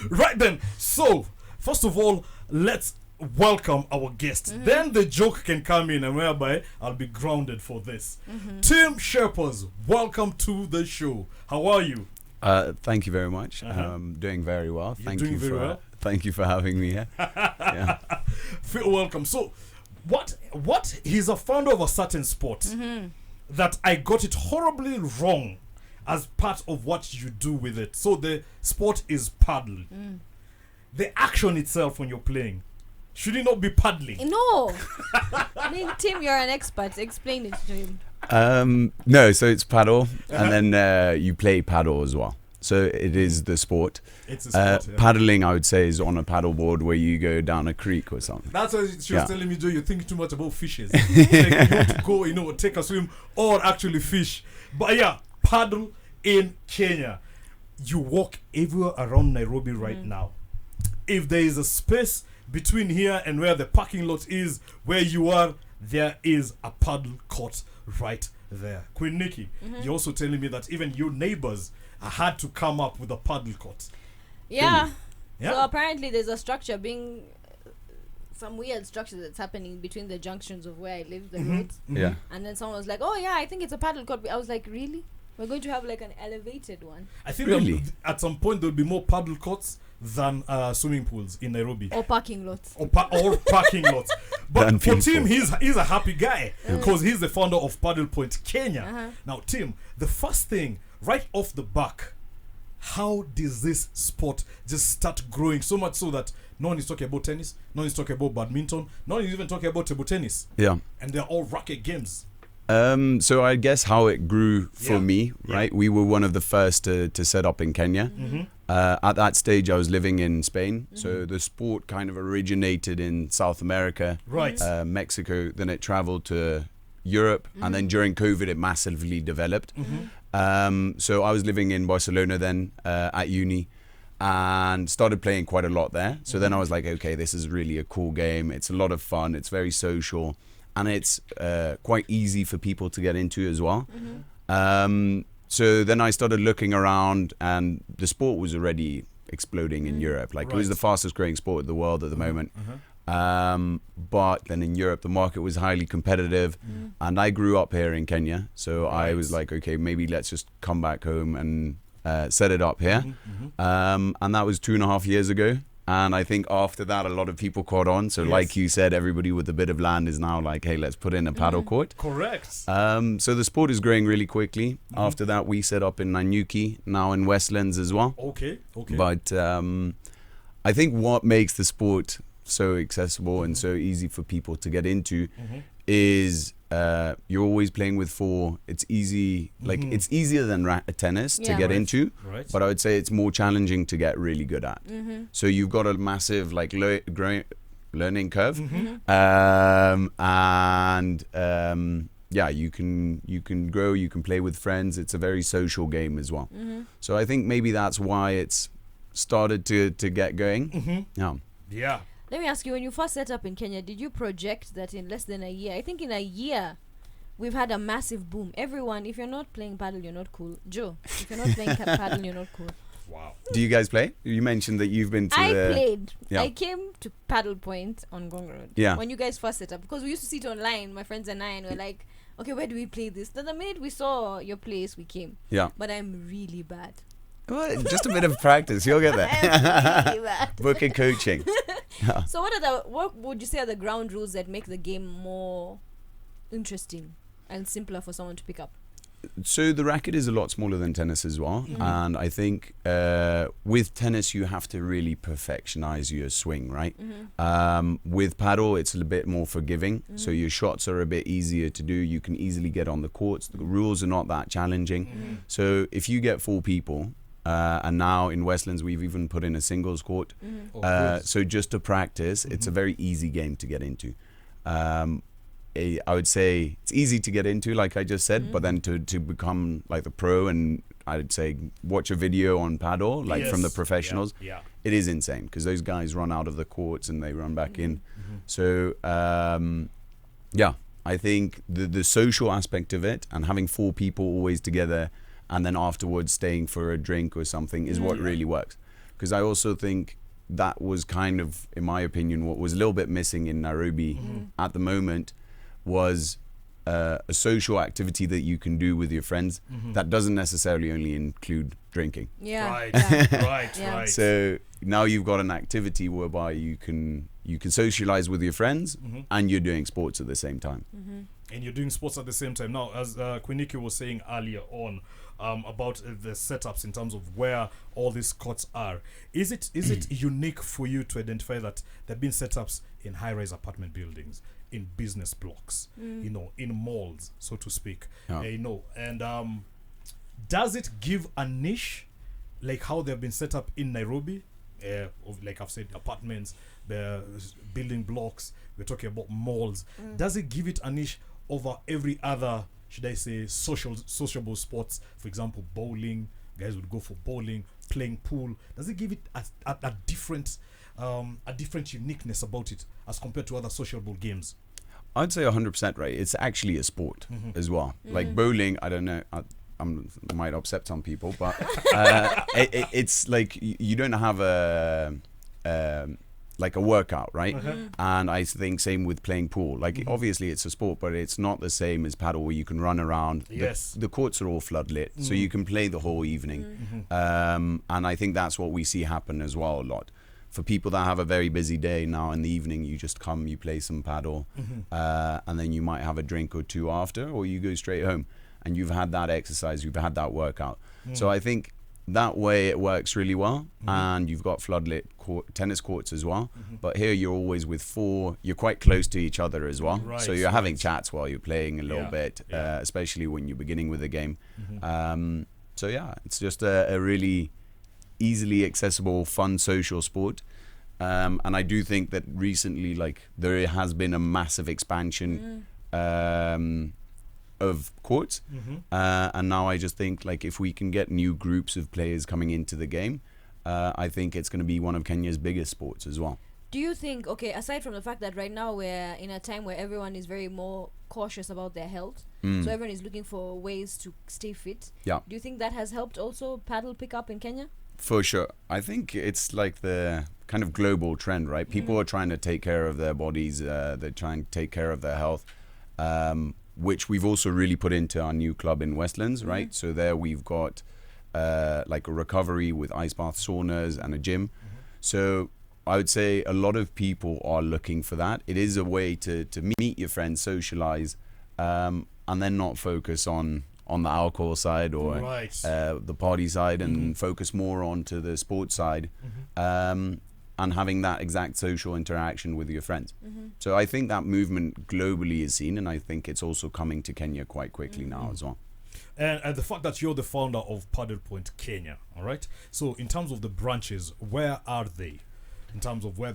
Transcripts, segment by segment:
Right then. So, first of all, let's welcome our guest. Then the joke can come in, and whereby I'll be grounded for this. Tim Sherpas, welcome to the show. How are you? Thank you very much. Doing very well. Thank you for having me here. Yeah. Feel welcome. So, what? He's a founder of a certain sport that I got it horribly wrong as part of what you do with it. So the sport is paddle. The action itself when you're playing, should it not be paddling? No. I mean, Tim, you're an expert. Explain it to him. No, so it's paddle, and then you play paddle as well. So it is the sport. It's a sport, yeah. Paddling, I would say, is on a paddle board where you go down a creek or something. That's what she was telling me, Joe. You think too much about fishes. Like you want to go, take a swim or actually fish. But yeah, paddle in Kenya. You walk everywhere around Nairobi right now. If there is a space between here and where the parking lot is, where you are, there is a paddle court right there. Queen Nikki, you're also telling me that even your neighbors had to come up with a paddle court. Yeah. Really? Yeah. So apparently there's a structure some weird structure that's happening between the junctions of where I live, the roads. Yeah. And then someone was like, oh yeah, I think it's a paddle court. I was like, really? We're going to have like an elevated one? I think Really? at some point there'll be more paddle courts than swimming pools in Nairobi. Or parking lots. Or parking lots. But Than for people. Tim, he's a happy guy because he's the founder of Paddle Point Kenya. Now, Tim, the first thing, right off the back, how does this sport just start growing so much so that no one is talking about tennis, no one is talking about badminton, no one is even talking about table tennis, Yeah. and they're all racket games. So I guess how it grew for me, Yeah. right? We were one of the first to set up in Kenya. At that stage, I was living in Spain. So the sport kind of originated in South America, Right. Mexico. Then it traveled to Europe. And then during COVID, it massively developed. So I was living in Barcelona then at uni and started playing quite a lot there. So then I was like, okay, this is really a cool game. It's a lot of fun. It's very social. And it's quite easy for people to get into as well. So then I started looking around, and the sport was already exploding in Europe. Like, it was the fastest growing sport in the world at the moment. But then in Europe, the market was highly competitive. And I grew up here in Kenya. So I was like, okay, maybe let's just come back home and set it up here. And that was 2.5 years ago. And I think after that, a lot of people caught on. So like you said, everybody with a bit of land is now like, hey, let's put in a paddle court. Correct. So the sport is growing really quickly. After that, we set up in Nanyuki, now in Westlands as well. Okay. But I think what makes the sport so accessible and so easy for people to get into is you're always playing with four. It's easy, like it's easier than tennis to get into, but I would say it's more challenging to get really good at. So you've got a massive like learning curve, and yeah, you can grow, you can play with friends. It's a very social game as well. So I think maybe that's why it's started to get going. Yeah. Let me ask you, when you first set up in Kenya, did you project that in less than a year? I think in a year, we've had a massive boom. Everyone, if you're not playing paddle, you're not cool. Joe, if you're not playing paddle, you're not cool. Wow. Do you guys play? You mentioned that you've been to I played. Yeah. I came to Paddle Point on Gong Road. Yeah. When you guys first set up. Because we used to sit online, my friends and I, and we're like, okay, where do we play this? Then the minute we saw your place, we came. Yeah. But I'm really bad. Well, just a bit of practice, you'll get there. I'm really bad. Book and coaching. So what would you say are the ground rules that make the game more interesting and simpler for someone to pick up? So the racket is a lot smaller than tennis as well. And I think with tennis, you have to really perfectionize your swing, right? With paddle, it's a bit more forgiving. So your shots are a bit easier to do. You can easily get on the courts. The rules are not that challenging. So if you get 4 people, and now in Westlands, we've even put in a singles court. So just to practice, it's a very easy game to get into. I would say it's easy to get into, like I just said, but then to become like the pro, and I'd say watch a video on Padel, like from the professionals. It is insane because those guys run out of the courts and they run back in. So yeah, I think the social aspect of it and having 4 people always together and then afterwards staying for a drink or something is what really works. because I also think that was kind of, in my opinion, what was a little bit missing in Nairobi at the moment was a social activity that you can do with your friends that doesn't necessarily only include drinking. Yeah. Right, Yeah. right, Yeah. right. So now you've got an activity whereby you can socialize with your friends and you're doing sports at the same time. And you're doing sports at the same time. Now, as Quiniki was saying earlier on about the setups in terms of where all these courts are, is it unique for you to identify that there have been setups in high-rise apartment buildings, in business blocks, you know, in malls, so to speak, Yeah. you know, and does it give a niche like how they've been set up in Nairobi? Of, like I've said, apartments, the building blocks, we're talking about malls. Does it give it a niche over every other, should I say, sociable sports? For example, bowling, guys would go for bowling, playing pool. Does it give it a different uniqueness about it as compared to other sociable games? I'd say 100% right. It's actually a sport as well. Like bowling, I don't know, I might upset some people, but it's like you don't have a workout, right? And I think same with playing pool. Like obviously it's a sport, but it's not the same as paddle where you can run around. Yes. The courts are all floodlit, so you can play the whole evening. And I think that's what we see happen as well a lot. For people that have a very busy day now in the evening, you just come, you play some paddle, and then you might have a drink or two after, or you go straight home. And you've had that exercise, you've had that workout. So I think that way it works really well. And you've got floodlit tennis courts as well. But here you're always with four, you're quite close to each other as well. Right, so you're having chats while you're playing a little Yeah, bit, yeah. especially when you're beginning with a game. So yeah, it's just a really easily accessible, fun, social sport. And I do think that recently, like, there has been a massive expansion of courts, and now I just think, like, if we can get new groups of players coming into the game, I think it's going to be one of Kenya's biggest sports as well. Do you think, okay, aside from the fact that right now we're in a time where everyone is very more cautious about their health, so everyone is looking for ways to stay fit, Yeah. do you think that has helped also paddle pick up in Kenya? For sure. I think it's like the kind of global trend, right? People are trying to take care of their bodies, they're trying to take care of their health, which we've also really put into our new club in Westlands, right? So there we've got like a recovery with ice bath, saunas and a gym. So I would say a lot of people are looking for that. It is a way to meet your friends, socialize, and then not focus on the alcohol side or Right. the party side, and focus more onto the sports side, and having that exact social interaction with your friends. So I think that movement globally is seen, and I think it's also coming to Kenya quite quickly now as well. And the fact that you're the founder of Padel Point Kenya, all right? So in terms of the branches, where are they? In terms of where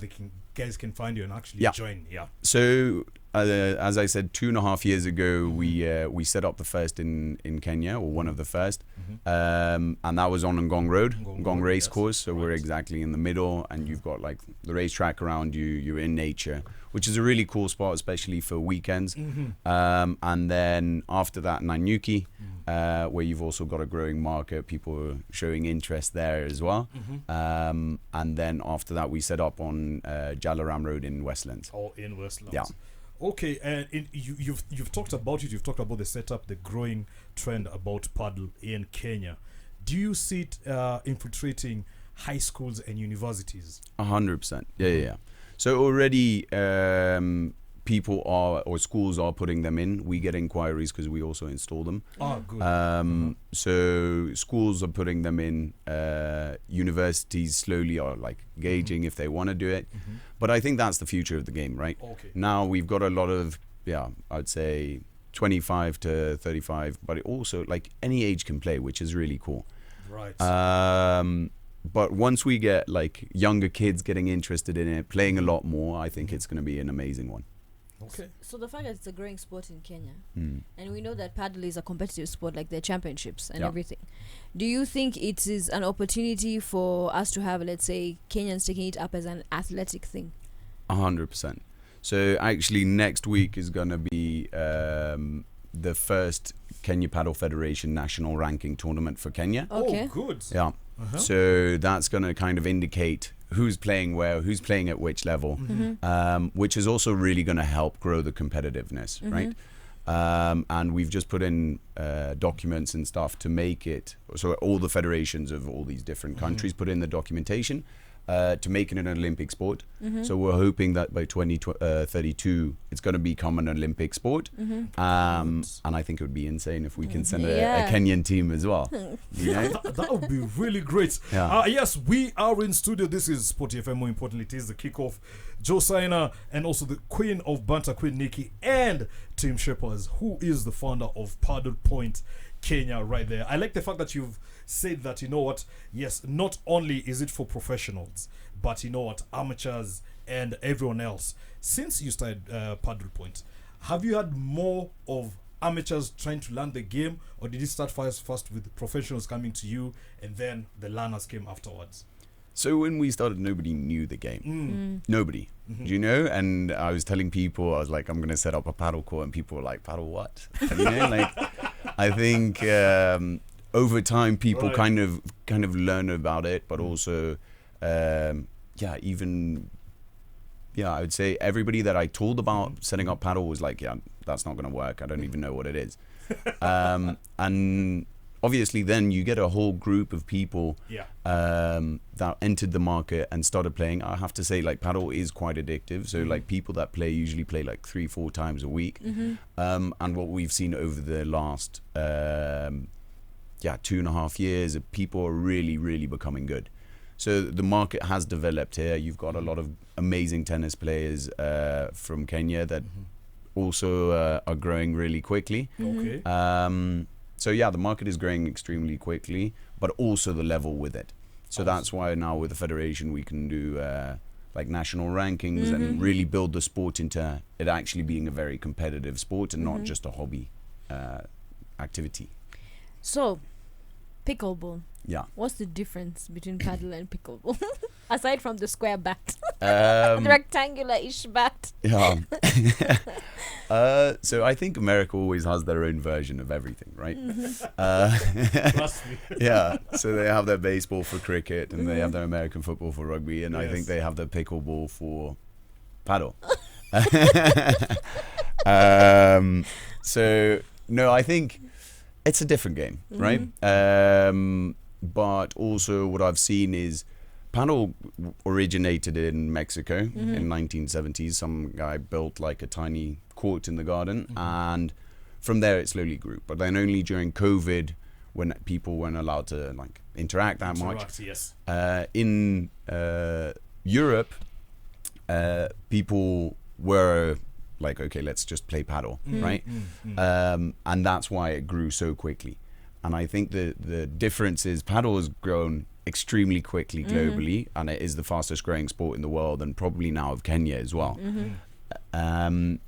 guys can find you and actually join, So as I said, 2.5 years ago, we set up the first in Kenya, or one of the first, and that was on Ngong Road, Ngong Race yes. Course. So Right. we're exactly in the middle, and you've got like the racetrack around you. You're in nature, which is a really cool spot, especially for weekends. And then after that, Nanyuki, where you've also got a growing market, people are showing interest there as well. And then after that, we set up on Jalaram Road in Westlands. Or in Westlands. Yeah. Okay, and you've talked about it. You've talked about the setup, the growing trend about paddle in Kenya. Do you see it infiltrating high schools and universities? 100%. Yeah. So already people are, or schools are putting them in. We get inquiries because we also install them. Oh, good. So schools are putting them in. Universities slowly are like gauging if they want to do it. But I think that's the future of the game, right? Okay. Now we've got a lot of, I'd say 25 to 35, but it also like any age can play, which is really cool. Right. But once we get like younger kids getting interested in it, playing a lot more, I think it's going to be an amazing one. Okay. So the fact that it's a growing sport in Kenya, and we know that paddle is a competitive sport, like the championships and everything. Do you think it is an opportunity for us to have, let's say, Kenyans taking it up as an athletic thing? 100%. So actually next week is going to be the first Kenya Paddle Federation national ranking tournament for Kenya. Okay. Oh, good. Yeah. So that's going to kind of indicate who's playing where, who's playing at which level, which is also really going to help grow the competitiveness, right? And we've just put in documents and stuff to make it so all the federations of all these different countries put in the documentation to make it an Olympic sport. So we're hoping that by 2032 it's going to become an Olympic sport. And I think it would be insane if we can send a Kenyan team as well. You know? That would be really great. Yes, we are in studio. This is Sport FM. More importantly, it is the kickoff. Joe Saina and also the Queen of Banter, Queen Nikki, and Tim Shepard, who is the founder of Padel Point Kenya right there. I like the fact that you've said that, you know what, yes, not only is it for professionals, but you know what, amateurs and everyone else. Since you started Padel Point, have you had more of amateurs trying to learn the game, or did it start first with professionals coming to you and then the learners came afterwards? So when we started, nobody knew the game. Nobody. Do you know? And I was telling people, I was like, I'm going to set up a paddle court, and people were like, paddle what? You know, like, I think over time people kind of learn about it, but also, I would say everybody that I told about setting up paddle was like, yeah, that's not going to work. I don't even know what it is. And obviously then you get a whole group of people that entered the market and started playing. I have to say, like, paddle is quite addictive. So like people that play usually play like 3-4 times a week. And what we've seen over the last 2.5 years, people are really becoming good. So the market has developed here. You've got a lot of amazing tennis players from Kenya that also are growing really quickly. So yeah, the market is growing extremely quickly, but also the level with it. So that's why now with the federation we can do like national rankings and really build the sport into it actually being a very competitive sport and not just a hobby activity. So, pickleball. Yeah. What's the difference between paddle and pickleball? Aside from the square bat. The rectangular-ish bat. Yeah. So I think America always has their own version of everything, right? Trust me. Yeah. So they have their baseball for cricket, and they have their American football for rugby, and I think they have their pickleball for paddle. So no, I think it's a different game, right? But also what I've seen is paddle originated in Mexico in 1970s. Some guy built like a tiny court in the garden, and from there it slowly grew. But then only during COVID, when people weren't allowed to like interact that much. In Europe, people were like, okay, let's just play paddle, right? And that's why it grew so quickly. And I think the difference is paddle has grown extremely quickly globally, and it is the fastest growing sport in the world, and probably now of Kenya as well. And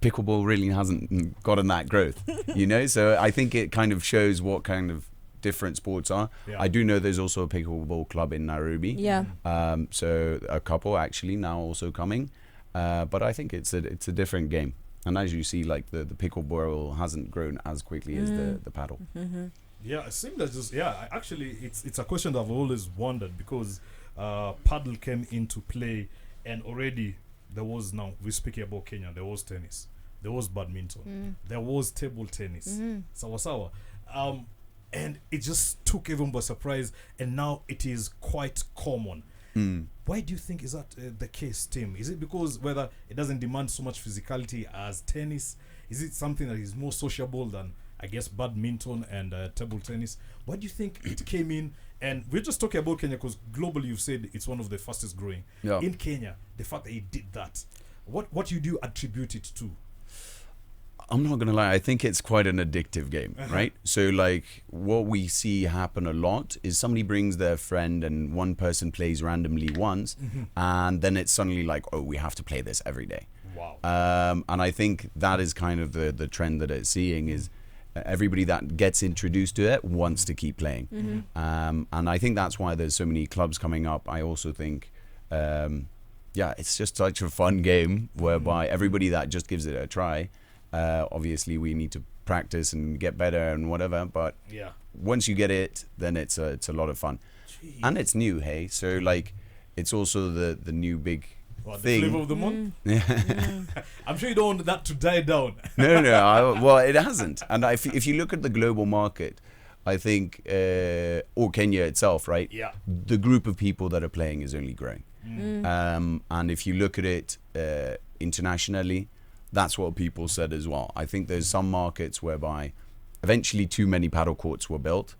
pickleball really hasn't gotten that growth, you know? So I think it kind of shows what kind of different sports are. I do know there's also a pickleball club in Nairobi. So a couple actually now also coming. But I think it's a different game. And as you see, like the pickleball hasn't grown as quickly as the paddle. Yeah, it seems that just actually it's a question that I've always wondered, because paddle came into play, and already there was, now we're speaking about Kenya, there was tennis, there was badminton, there was table tennis, sawa. And it just took everyone by surprise, and now it is quite common. Why do you think is that the case, Tim? Is it because whether it doesn't demand so much physicality as tennis? Is it something that is more sociable than, I guess, badminton and table tennis? Why do you think it came in? And we're just talking about Kenya because globally you've said it's one of the fastest growing. In Kenya, the fact that it did that, what do you attribute it to? I'm not gonna lie, I think it's quite an addictive game, right? So like what we see happen a lot is somebody brings their friend and one person plays randomly once, and then it's suddenly like, oh, we have to play this every day. Wow. And I think that is kind of the trend that it's seeing is everybody that gets introduced to it wants to keep playing. And I think that's why there's so many clubs coming up. I also think it's just such a fun game whereby everybody that just gives it a try, obviously we need to practice and get better and whatever. But Yeah. once you get it, then it's a lot of fun. Jeez. And it's new, hey? So, like, it's also the new big What, the thing. flavor of the month? I'm sure you don't want that to die down. No, well, it hasn't. And if you look at the global market, I think, or Kenya itself, right? Yeah. The group of people that are playing is only growing. And if you look at it internationally, that's what people said as well. I think there's some markets whereby eventually too many paddle courts were built,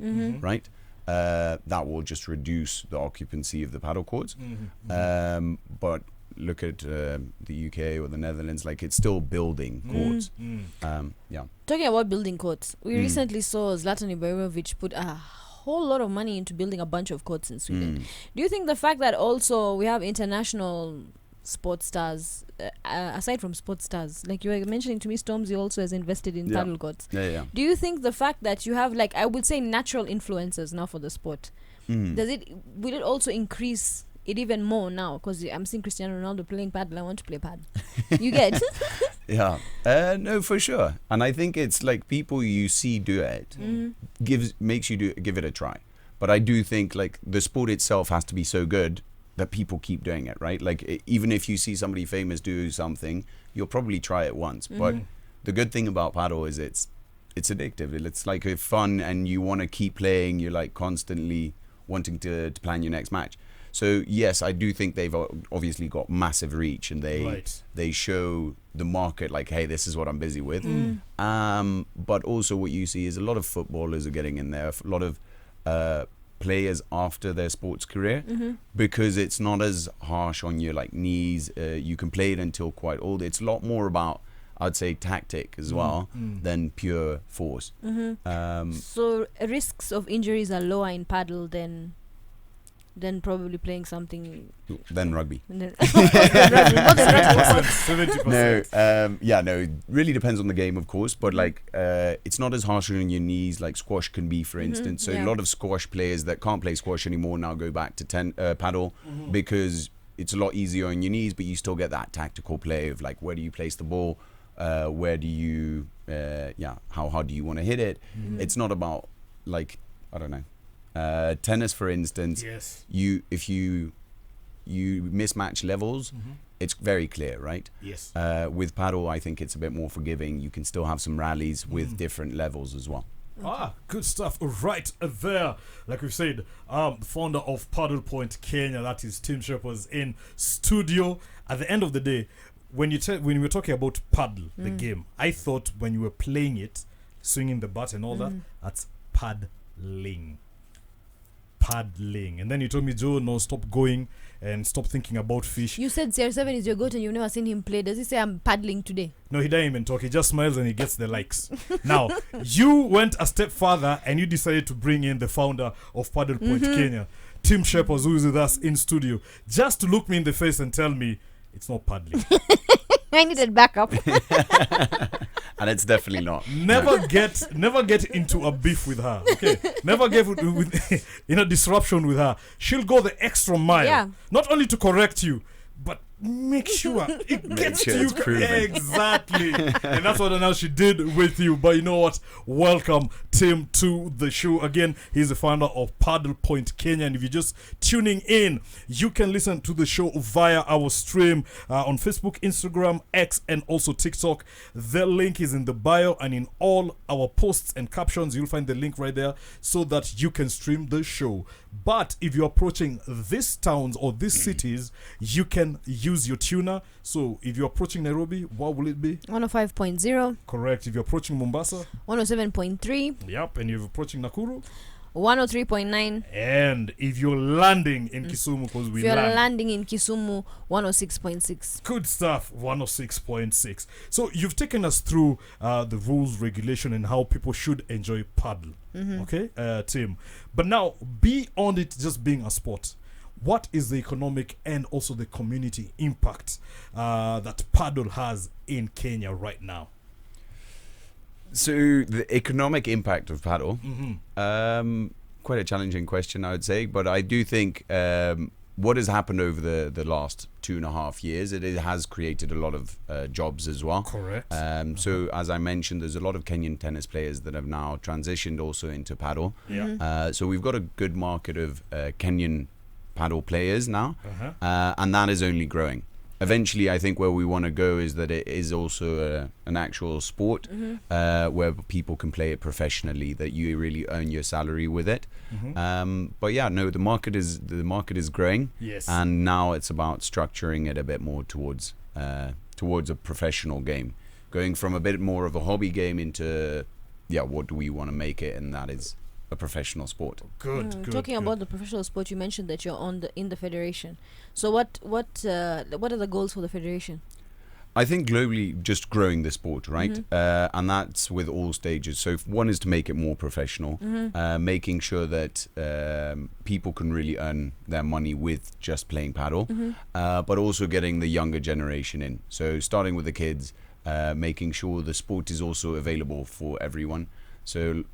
right? That will just reduce the occupancy of the paddle courts. But look at the UK or the Netherlands, like it's still building courts. Yeah. Talking about building courts, we recently saw Zlatan Ibrahimovic put a whole lot of money into building a bunch of courts in Sweden. Do you think the fact that also we have international sports stars, aside from sports stars, like you were mentioning to me, Stormzy also has invested in paddle courts. Yeah. Do you think the fact that you have, like, I would say, natural influencers now for the sport, will it also increase it even more now? Because I'm seeing Cristiano Ronaldo playing paddle. I want to play paddle. You get? Yeah. No, for sure. And I think it's like people you see do it makes you give it a try. But I do think like the sport itself has to be so good that people keep doing it, right? Like even if you see somebody famous do something, you'll probably try it once. But the good thing about paddle is it's addictive. It's like a fun, and you want to keep playing. You're like constantly wanting to plan your next match. So yes, I do think they've obviously got massive reach, and they show the market like, hey, this is what I'm busy with. But also what you see is a lot of footballers are getting in there, a lot of players after their sports career, because it's not as harsh on your like knees. You can play it until quite old. It's a lot more about, I'd say, tactic as well than pure force. So risks of injuries are lower in paddle than probably playing something Then rugby. More than 70%. No, it really depends on the game, of course, but like it's not as harsh on your knees like squash can be, for instance. So a lot of squash players that can't play squash anymore now go back to paddle because it's a lot easier on your knees, but you still get that tactical play of like, where do you place the ball, where do you how hard do you want to hit it. It's not about like, I don't know, tennis, for instance. Yes. If you mismatch levels, it's very clear, right? Yes. With paddle, I think it's a bit more forgiving. You can still have some rallies with different levels as well. Good stuff right there. Like we've said, the founder of Paddle Point Kenya, that is Tim Shepard's in studio. At the end of the day, when you were talking about paddle, the game, I thought when you were playing it, swinging the bat and all that, that's paddling. And then you told me, Joe, no, stop going and stop thinking about fish. You said CR7 is your goat and you've never seen him play. Does he say I'm paddling today? No, he doesn't even talk. He just smiles and he gets the likes. Now, you went a step further and you decided to bring in the founder of Paddle Point Kenya, Tim Shepard, who is with us in studio, just to look me in the face and tell me it's not paddling. I needed backup. And it's definitely not. Never get into a beef with her. Okay, never get with in a disruption with her. She'll go the extra mile, not only to correct you, but make sure it gets to you. Exactly. And that's what now she did with you. But you know what? Welcome, Tim, to the show. Again, he's the founder of Paddle Point Kenya. And if you're just tuning in, you can listen to the show via our stream on Facebook, Instagram, X, and also TikTok. The link is in the bio, and in all our posts and captions, you'll find the link right there so that you can stream the show. But if you're approaching these towns or these cities, you can use your tuner. So if you're approaching Nairobi, what will it be? 105.0. Correct. If you're approaching Mombasa, 107.3. Yep. And if you're approaching Nakuru, 103.9. And if you're landing in Kisumu, because if you're landing in Kisumu, 106.6. Good stuff. 106.6. So you've taken us through the rules, regulation, and how people should enjoy paddle. Okay, Tim. But now, beyond it just being a sport, what is the economic and also the community impact that paddle has in Kenya right now? So the economic impact of paddle, quite a challenging question, I would say. But I do think what has happened over the last 2.5 years, it has created a lot of jobs as well. Correct. So as I mentioned, there's a lot of Kenyan tennis players that have now transitioned also into paddle. Yeah. So we've got a good market of Kenyan paddle players now, Uh-huh. and that is only growing. Eventually, I think where we want to go is that it is also an actual sport where people can play it professionally, that you really earn your salary with it. But yeah, no, the market is growing, Yes. and now it's about structuring it a bit more towards a professional game, going from a bit more of a hobby game into what do we want to make it, and that is a professional sport. Good. Talking good. about the professional sport, you mentioned that you're in the federation. So what are the goals for the federation? I think globally, just growing the sport, right? And that's with all stages. So one is to make it more professional, making sure that people can really earn their money with just playing paddle, but also getting the younger generation in. So starting with the kids, making sure the sport is also available for everyone. So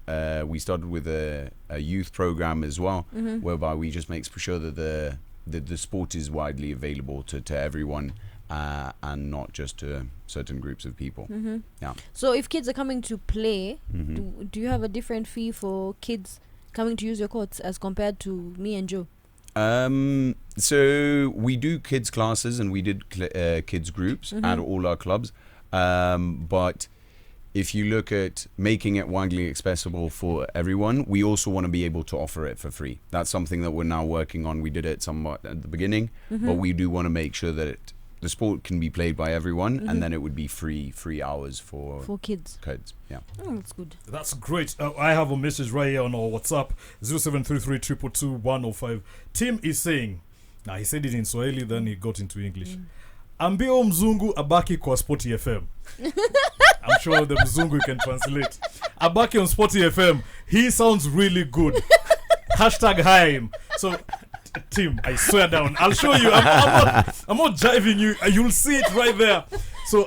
we started with a youth program as well, whereby we just make sure that the sport is widely available to everyone, and not just to certain groups of people. Yeah. So if kids are coming to play, do you have a different fee for kids coming to use your courts as compared to me and Joe? So we do kids classes, and we did kids groups at all our clubs, but if you look at making it widely accessible for everyone, we also want to be able to offer it for free. That's something that we're now working on. We did it somewhat at the beginning, but we do want to make sure that the sport can be played by everyone, and then it would be free hours for kids. Yeah. Oh, that's good. That's great. I have a message right here on our WhatsApp, 0733 222 105. Tim is saying, now he said it in Swahili, then he got into English. Ambio mzungu abaki kwa Sporty FM. I'm sure the mzungu can translate. Abaki on Sporty FM. He sounds really good. Hashtag hire him. So, Tim, I swear down. I'll show you. I'm not jiving you. You'll see it right there. So,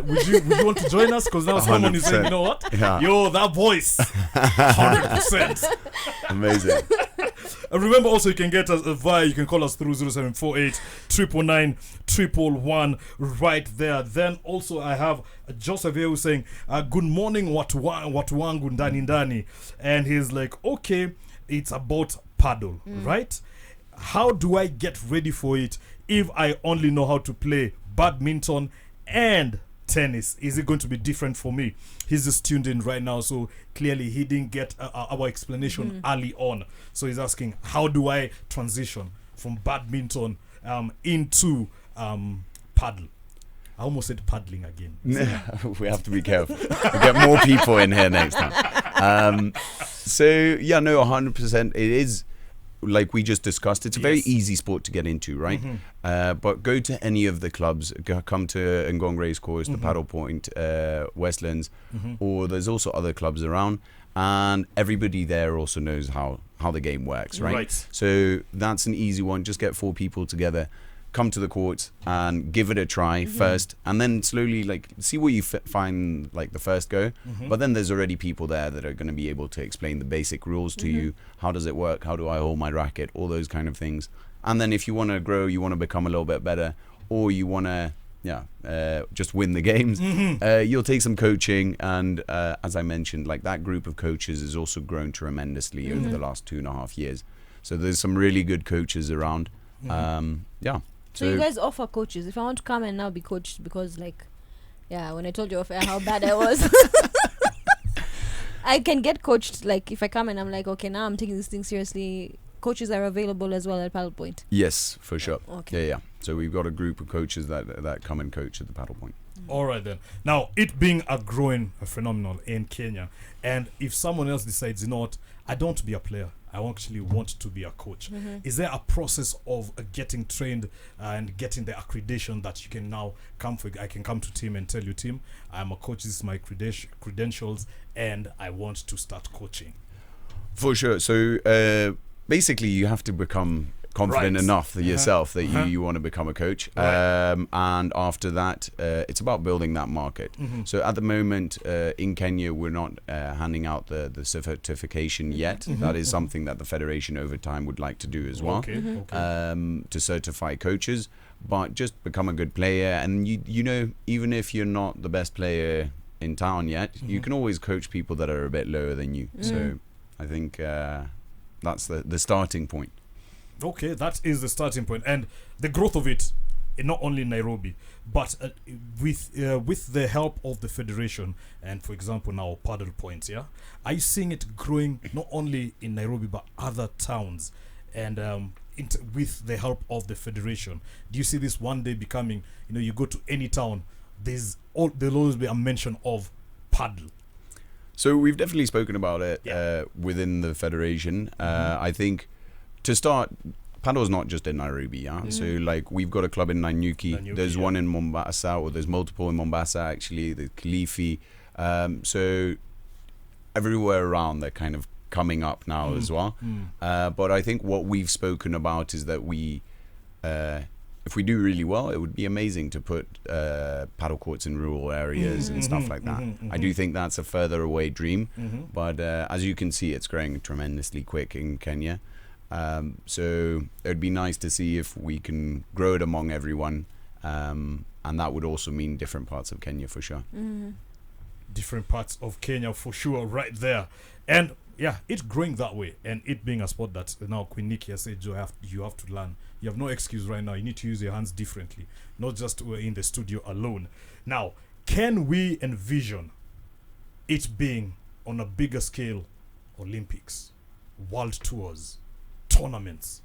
would you want to join us? Because now someone is saying, you know what? Yeah. Yo, that voice. 100%. Amazing. Remember also you can get us you can call us through 0748 999 111 right there. Then also I have Joseph here who's saying good morning watu wangu ndani ndani, and he's like, okay, it's about paddle, right? How do I get ready for it if I only know how to play badminton and tennis? Is it going to be different for me? He's just tuned in right now, so clearly he didn't get our explanation early on. So he's asking, how do I transition from badminton into paddle? I almost said paddling again. We have to be careful. We get more people in here next time. So yeah, no, 100%. It is, like we just discussed, it's a very easy sport to get into, right? But go to any of the clubs, come to Ngong Race Course, the Paddle Point, Westlands, or there's also other clubs around, and everybody there also knows how the game works, right? So that's an easy one. Just get 4 people together, come to the court and give it a try first, and then slowly see what you find the first go. But then there's already people there that are going to be able to explain the basic rules to you. How does it work? How do I hold my racket? All those kind of things. And then if you want to grow, you want to become a little bit better, or you want to just win the games, you'll take some coaching. And as I mentioned, that group of coaches has also grown tremendously over the last 2.5 years. So there's some really good coaches around. So you guys offer coaches. If I want to come and now be coached, because when I told you off air how bad I was, I can get coached. If I come and I'm like, okay, now I'm taking this thing seriously, coaches are available as well at Paddle Point. Yes, for sure. Okay. Yeah. So we've got a group of coaches that come and coach at the Paddle Point. All right then. Now, it being a growing phenomenon in Kenya, and if someone else decides, you know what, I don't want to be a player, I actually want to be a coach. Is there a process of getting trained and getting the accreditation that you can now come for? I can come to Tim and tell you, Tim, I'm a coach, this is my credentials, and I want to start coaching. For sure. So basically, you have to become confident Right. enough yourself that Uh-huh. you want to become a coach. Right. And after that, it's about building that market. Mm-hmm. So at the moment in Kenya, we're not handing out the certification yet. That is something that the federation over time would like to do as well. Okay. Okay. To certify coaches, but just become a good player. And you know, even if you're not the best player in town yet, you can always coach people that are a bit lower than you. So I think that's the starting point. Okay, that is the starting point, and the growth of it, not only in Nairobi, but with the help of the federation, and for example now Padel Points, yeah, are you seeing it growing not only in Nairobi but other towns, and with the help of the federation? Do you see this one day becoming, you know, you go to any town, there'll always be a mention of Padel? So we've definitely spoken about it Yeah. within the federation. I think to start, Padel's not just in Nairobi, yeah. So like we've got a club in Nanyuki. There's one in Mombasa, or there's multiple in Mombasa actually. The Kilifi. So everywhere around they're kind of coming up now as well. But I think what we've spoken about is that if we do really well, it would be amazing to put paddle courts in rural areas and stuff like that. I do think that's a further away dream, but as you can see, it's growing tremendously quick in Kenya. So it would be nice to see if we can grow it among everyone, and that would also mean different parts of Kenya for sure. Different parts of Kenya for sure, right there. And yeah, it's growing that way, and it being a sport that now Queen Nikki has said you have to learn. You have no excuse right now. You need to use your hands differently, not just in the studio alone. Now, can we envision it being on a bigger scale? Olympics, world tours, tournaments.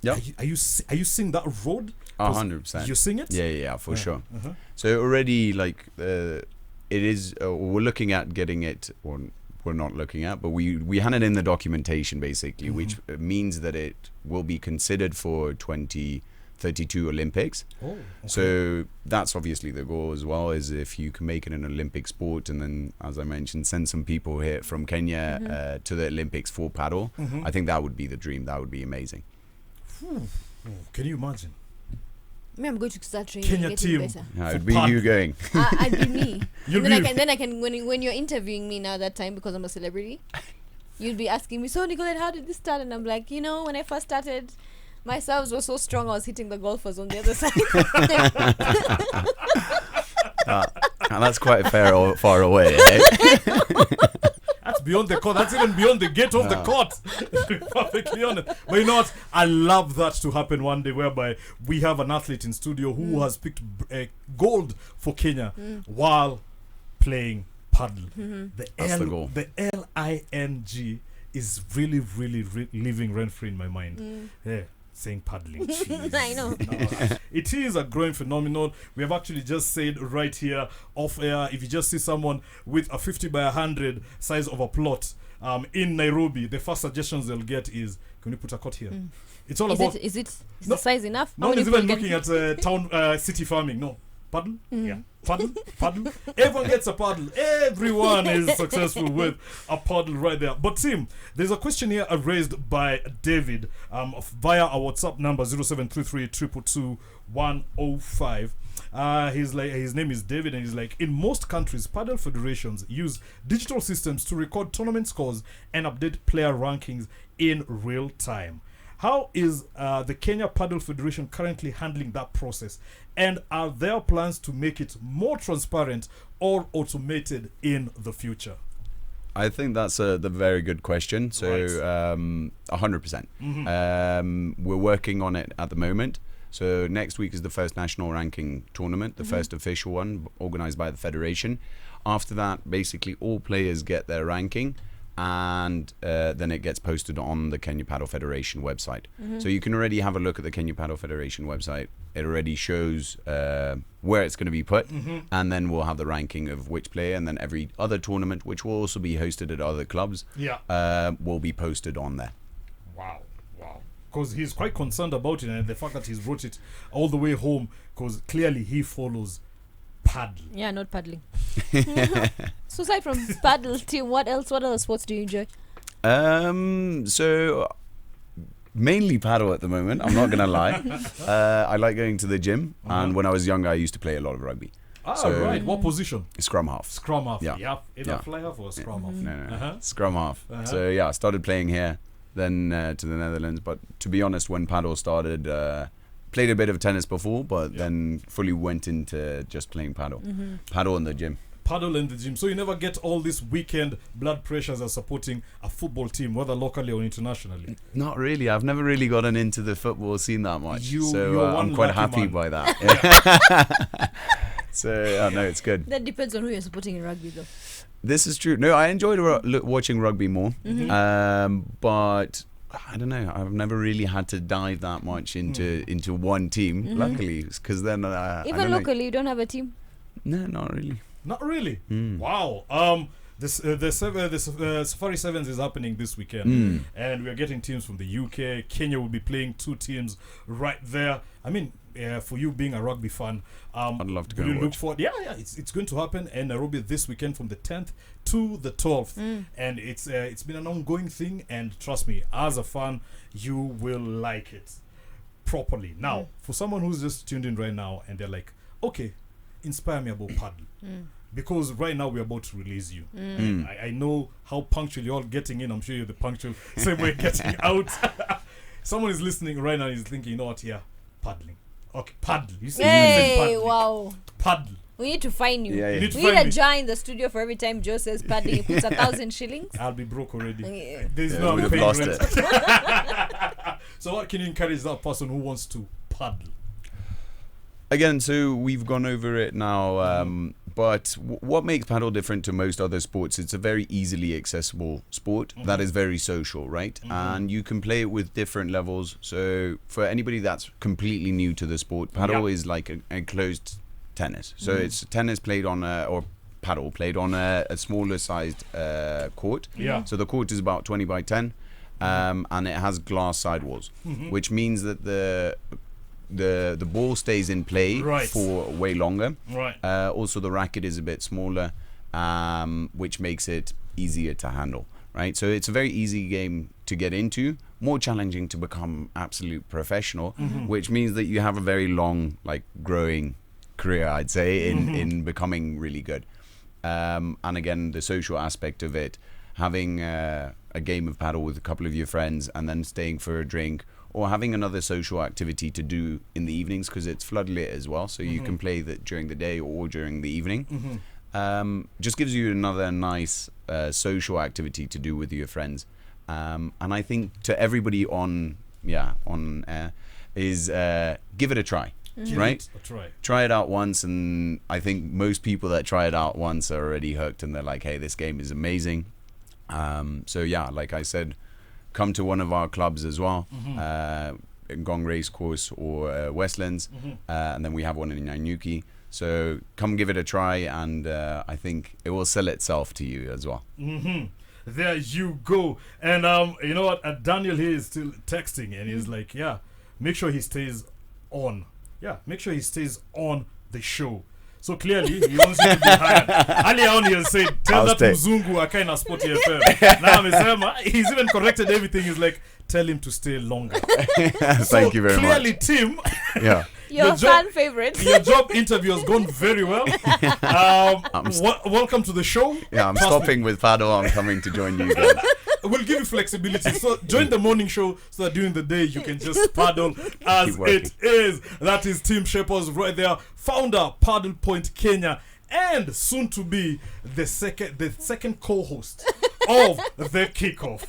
Yeah, Are you seeing that road? 100%. You're seeing it? Yeah, for sure. Uh-huh. So already, like, it is. We're looking at getting it, or we're not looking at, but we had it in the documentation basically, which means that it will be considered for 2032 Olympics. Oh, okay. So that's obviously the goal as well, is if you can make it an Olympic sport, and then, as I mentioned, send some people here from Kenya to the Olympics for paddle. I think that would be the dream. That would be amazing. Can you imagine? Me, I'm going to start training. Kenya getting team. better. Yeah, For it'd be paddle. you going. I'd be me. You'll then be- I can when you're interviewing me now that time, because I'm a celebrity, you'd be asking me, so Nicolette, how did this start? And I'm like, you know, when I first started, my serves were so strong I was hitting the golfers on the other side. And that's quite far away. Eh? That's beyond the court. That's even beyond the gate of the court. To be perfectly honest. But you know what? I love that to happen one day, whereby we have an athlete in studio who has picked gold for Kenya while playing paddle. That's the goal. The LING is really, really, living rent-free in my mind. Yeah. Saying paddling. Jeez. I know. No, it is a growing phenomenon. We have actually just said right here off air, if you just see someone with a 50 by 100 size of a plot in Nairobi, the first suggestions they'll get is, can you put a court here? It's all about... Is No, the size enough? no How one many is even people looking at town city farming. No. Paddle? Yeah. Paddle? Paddle? Everyone gets a paddle. Everyone is successful with a paddle right there. But Tim, there's a question here raised by David via our WhatsApp number 0733 222 105. He's like, his name is David, and he's like, in most countries, paddle federations use digital systems to record tournament scores and update player rankings in real time. How is the Kenya Padel Federation currently handling that process? And are there plans to make it more transparent or automated in the future? I think that's the very good question. So, Right. 100%. We're working on it at the moment. So next week is the first national ranking tournament, the first official one organized by the federation. After that, basically all players get their ranking, and then it gets posted on the Kenya Padel Federation website. So you can already have a look at the Kenya Padel Federation website. It already shows where it's going to be put, and then we'll have the ranking of which player, and then every other tournament, which will also be hosted at other clubs, will be posted on there. Wow. Because he's quite concerned about it, and the fact that he's brought it all the way home, because clearly he follows paddle. Yeah, not paddling. So aside from paddle, Tim, what other sports do you enjoy? So mainly paddle at the moment. I'm not gonna lie. I like going to the gym, and when I was younger, I used to play a lot of rugby. Right. What position? Scrum half. Scrum half. Yeah. Either fly half or scrum half. No. Scrum half. So yeah, I started playing here, then to the Netherlands. But to be honest, when paddle started, played a bit of tennis before, but then fully went into just playing paddle. Paddle in the gym. Paddle in the gym. So you never get all these weekend blood pressures as supporting a football team, whether locally or internationally. Not really. I've never really gotten into the football scene that much. You're I'm quite happy by that. So no, it's good. That depends on who you're supporting in rugby, though. This is true. No, I enjoyed watching rugby more, but I don't know. I've never really had to dive that much into one team. Luckily, because then even locally, you don't have a team. No, not really. Not really. Wow. The Safari Sevens is happening this weekend, and we are getting teams from the UK. Kenya will be playing 2 teams right there. I mean, for you being a rugby fan, I'd love to go will you and look watch. forward? Yeah, it's going to happen in Nairobi this weekend from the 10th to the 12th, and it's been an ongoing thing. And trust me, as a fan, you will like it properly. Now, for someone who's just tuned in right now and they're like, okay, inspire me about paddle. Because right now we're about to release you. I know how punctual you're all getting in. I'm sure you're the punctual same way getting out. Someone is listening right now and is thinking, you know what, paddling. Okay, paddle. You see, Hey, wow. Paddle. We need to find you. You need to We need find a me. jar in the studio for every time Joe says paddling. He puts 1,000 shillings. I'll be broke already. Yeah. There's Yeah, no we'd have paying lost rent. it. So what can you encourage that person who wants to paddle? Again, so we've gone over it now, but what makes paddle different to most other sports, it's a very easily accessible sport that is very social, right? And you can play it with different levels. So for anybody that's completely new to the sport, paddle is like a closed tennis. So it's tennis played on or paddle played on a smaller sized court. Yeah. So the court is about 20 by 10, and it has glass sidewalls, which means that the ball stays in play for way longer. Right. Also, the racket is a bit smaller, which makes it easier to handle. Right. So it's a very easy game to get into. More challenging to become absolute professional, which means that you have a very long, like, growing career, I'd say, in becoming really good. And again, the social aspect of it, having a game of paddle with a couple of your friends and then staying for a drink, or having another social activity to do in the evenings, because it's floodlit as well, so you can play that during the day or during the evening. Just gives you another nice social activity to do with your friends. And I think to everybody on air is give it a try. Right? Try it out once, and I think most people that try it out once are already hooked, and they're like, hey, this game is amazing. So yeah, like I said, come to one of our clubs as well, Gong Race Course or Westlands, and then we have one in Nanyuki. So come give it a try, and I think it will sell itself to you as well. There you go. And you know what? Daniel here is still texting, and he's like, yeah, make sure he stays on. Yeah, make sure he stays on the show. So clearly, he wants you to be hired. Earlier on, he has said, tell that Mzungu akae na Sport FM. Now amesema, he's even corrected everything. He's like, tell him to stay longer. Thank you very much. Clearly, Tim, yeah, your fan favorite. Your job interview has gone very well. Welcome to the show. Yeah, I'm stopping with paddle. I'm coming to join you guys. We'll give you flexibility. So join the morning show so that during the day you can just paddle as it is. That is Tim Shepard right there, founder Paddle Point Kenya, and soon to be the second co-host of the kickoff.